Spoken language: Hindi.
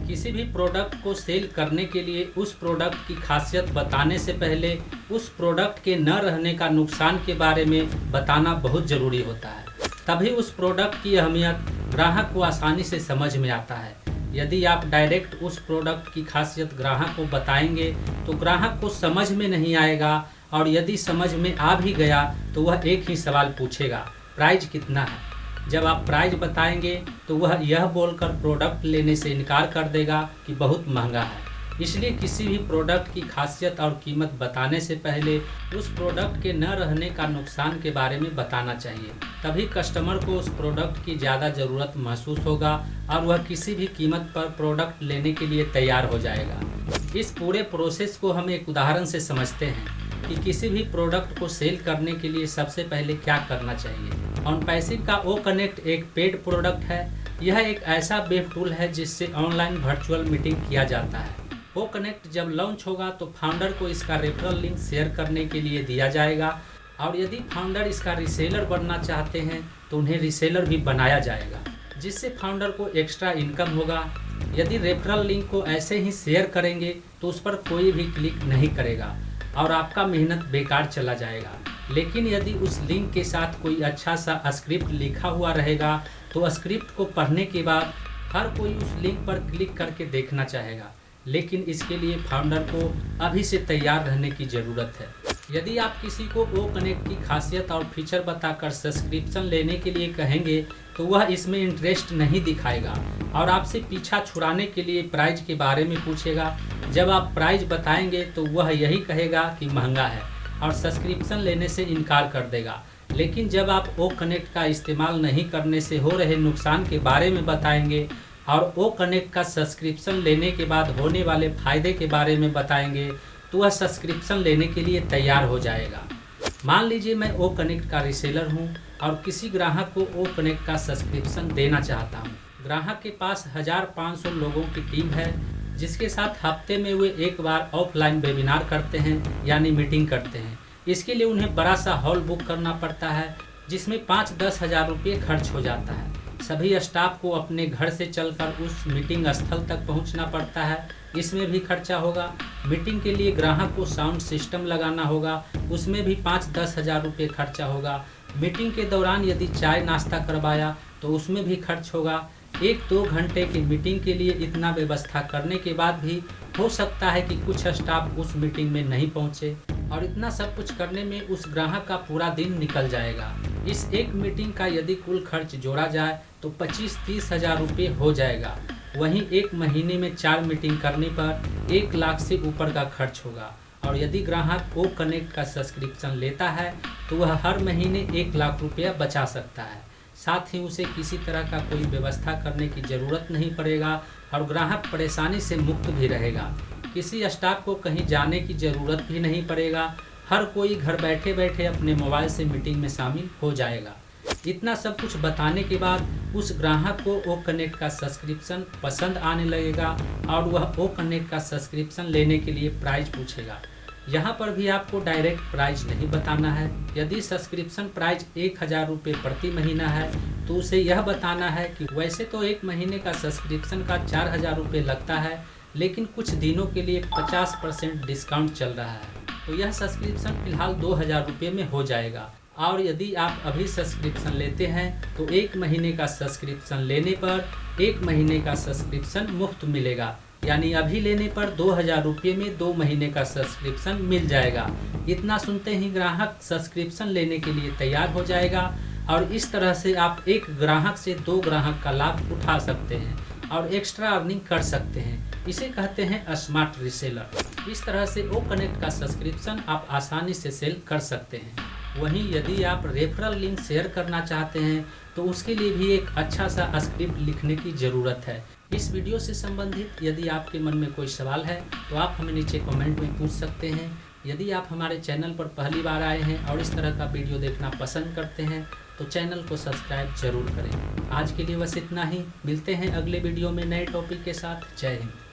किसी भी प्रोडक्ट को सेल करने के लिए उस प्रोडक्ट की खासियत बताने से पहले उस प्रोडक्ट के न रहने का नुकसान के बारे में बताना बहुत ज़रूरी होता है। तभी उस प्रोडक्ट की अहमियत ग्राहक को आसानी से समझ में आता है। यदि आप डायरेक्ट उस प्रोडक्ट की खासियत ग्राहक को बताएंगे तो ग्राहक को समझ में नहीं आएगा, और यदि समझ में आ भी गया तो वह एक ही सवाल पूछेगा, प्राइस कितना है। जब आप प्राइस बताएंगे तो वह यह बोलकर प्रोडक्ट लेने से इनकार कर देगा कि बहुत महंगा है। इसलिए किसी भी प्रोडक्ट की खासियत और कीमत बताने से पहले उस प्रोडक्ट के न रहने का नुकसान के बारे में बताना चाहिए। तभी कस्टमर को उस प्रोडक्ट की ज़्यादा ज़रूरत महसूस होगा और वह किसी भी कीमत पर प्रोडक्ट लेने के लिए तैयार हो जाएगा। इस पूरे प्रोसेस को हम एक उदाहरण से समझते हैं कि किसी भी प्रोडक्ट को सेल करने के लिए सबसे पहले क्या करना चाहिए। ऑनपैसिव का ओ कनेक्ट एक पेड प्रोडक्ट है। यह एक ऐसा वेब टूल है जिससे ऑनलाइन वर्चुअल मीटिंग किया जाता है। ओ कनेक्ट जब लॉन्च होगा तो फाउंडर को इसका रेफरल लिंक शेयर करने के लिए दिया जाएगा, और यदि फाउंडर इसका रीसेलर बनना चाहते हैं तो उन्हें रीसेलर भी बनाया जाएगा, जिससे फाउंडर को एक्स्ट्रा इनकम होगा। यदि रेफरल लिंक को ऐसे ही शेयर करेंगे तो उस पर कोई भी क्लिक नहीं करेगा और आपका मेहनत बेकार चला जाएगा। लेकिन यदि उस लिंक के साथ कोई अच्छा सा स्क्रिप्ट लिखा हुआ रहेगा तो स्क्रिप्ट को पढ़ने के बाद हर कोई उस लिंक पर क्लिक करके देखना चाहेगा। लेकिन इसके लिए फाउंडर को अभी से तैयार रहने की ज़रूरत है। यदि आप किसी को ओ कनेक्ट की खासियत और फीचर बताकर सब्सक्रिप्शन लेने के लिए कहेंगे तो वह इसमें इंटरेस्ट नहीं दिखाएगा और आपसे पीछा छुड़ाने के लिए प्राइस के बारे में पूछेगा। जब आप प्राइस बताएंगे तो वह यही कहेगा कि महंगा है और सब्सक्रिप्शन लेने से इनकार कर देगा। लेकिन जब आप ओ कनेक्ट का इस्तेमाल नहीं करने से हो रहे नुकसान के बारे में बताएंगे और ओ कनेक्ट का सब्सक्रिप्शन लेने के बाद होने वाले फ़ायदे के बारे में बताएंगे तो वह सब्सक्रिप्शन लेने के लिए तैयार हो जाएगा। मान लीजिए मैं ओ कनेक्ट का रीसेलर हूं और किसी ग्राहक को ओ कनेक्ट का सब्सक्रिप्शन देना चाहता हूं। ग्राहक के पास 1500 लोगों की टीम है जिसके साथ हफ्ते में वे एक बार ऑफलाइन वेबिनार करते हैं, यानी मीटिंग करते हैं। इसके लिए उन्हें बड़ा सा हॉल बुक करना पड़ता है जिसमें 5-10 हज़ार रुपये खर्च हो जाता है। सभी स्टाफ को अपने घर से चलकर उस मीटिंग स्थल तक पहुंचना पड़ता है, इसमें भी खर्चा होगा। मीटिंग के लिए ग्राहक को साउंड सिस्टम लगाना होगा, उसमें भी 5-10 हज़ार रुपये खर्चा होगा। मीटिंग के दौरान यदि चाय नाश्ता करवाया तो उसमें भी खर्च होगा। 1-2 घंटे की मीटिंग के लिए इतना व्यवस्था करने के बाद भी हो सकता है कि कुछ स्टाफ उस मीटिंग में नहीं पहुंचे, और इतना सब कुछ करने में उस ग्राहक का पूरा दिन निकल जाएगा। इस एक मीटिंग का यदि कुल खर्च जोड़ा जाए तो 25-30 हज़ार रुपये हो जाएगा। वहीं एक महीने में 4 मीटिंग करने पर 1 लाख से ऊपर का खर्च होगा। और यदि ग्राहक ओ कनेक्ट का सब्सक्रिप्शन लेता है तो वह हर महीने 1 लाख रुपया बचा सकता है। साथ ही उसे किसी तरह का कोई व्यवस्था करने की ज़रूरत नहीं पड़ेगा और ग्राहक परेशानी से मुक्त भी रहेगा। किसी स्टाफ को कहीं जाने की ज़रूरत भी नहीं पड़ेगा। हर कोई घर बैठे बैठे अपने मोबाइल से मीटिंग में शामिल हो जाएगा। इतना सब कुछ बताने के बाद उस ग्राहक को ओ कनेक्ट का सब्सक्रिप्शन पसंद आने लगेगा और वह ओ कनेक्ट का सब्सक्रिप्शन लेने के लिए प्राइस पूछेगा। यहाँ पर भी आपको डायरेक्ट प्राइस नहीं बताना है। यदि सब्सक्रिप्शन प्राइस 1000 रुपये प्रति महीना है तो उसे यह बताना है कि वैसे तो एक महीने का सब्सक्रिप्शन का 4000 रुपये लगता है, लेकिन कुछ दिनों के लिए 50% डिस्काउंट चल रहा है, तो यह सब्सक्रिप्शन फिलहाल 2000 रुपये में हो जाएगा। और यदि आप अभी सब्सक्रिप्शन लेते हैं तो 1 महीने का सब्सक्रिप्शन लेने पर 1 महीने का सब्सक्रिप्शन मुफ्त मिलेगा, यानी अभी लेने पर 2000 रुपये में 2 महीने का सब्सक्रिप्शन मिल जाएगा। इतना सुनते ही ग्राहक सब्सक्रिप्शन लेने के लिए तैयार हो जाएगा और इस तरह से आप एक ग्राहक से 2 ग्राहक का लाभ उठा सकते हैं और एक्स्ट्रा अर्निंग कर सकते हैं। इसे कहते हैं स्मार्ट रीसेलर। इस तरह से ओ कनेक्ट का सब्सक्रिप्शन आप आसानी से सेल कर सकते हैं। वहीं यदि आप रेफरल लिंक शेयर करना चाहते हैं तो उसके लिए भी एक अच्छा सा स्क्रिप्ट लिखने की ज़रूरत है। इस वीडियो से संबंधित यदि आपके मन में कोई सवाल है तो आप हमें नीचे कमेंट में पूछ सकते हैं। यदि आप हमारे चैनल पर पहली बार आए हैं और इस तरह का वीडियो देखना पसंद करते हैं तो चैनल को सब्सक्राइब जरूर करें। आज के लिए बस इतना ही। मिलते हैं अगले वीडियो में नए टॉपिक के साथ। जय हिंद।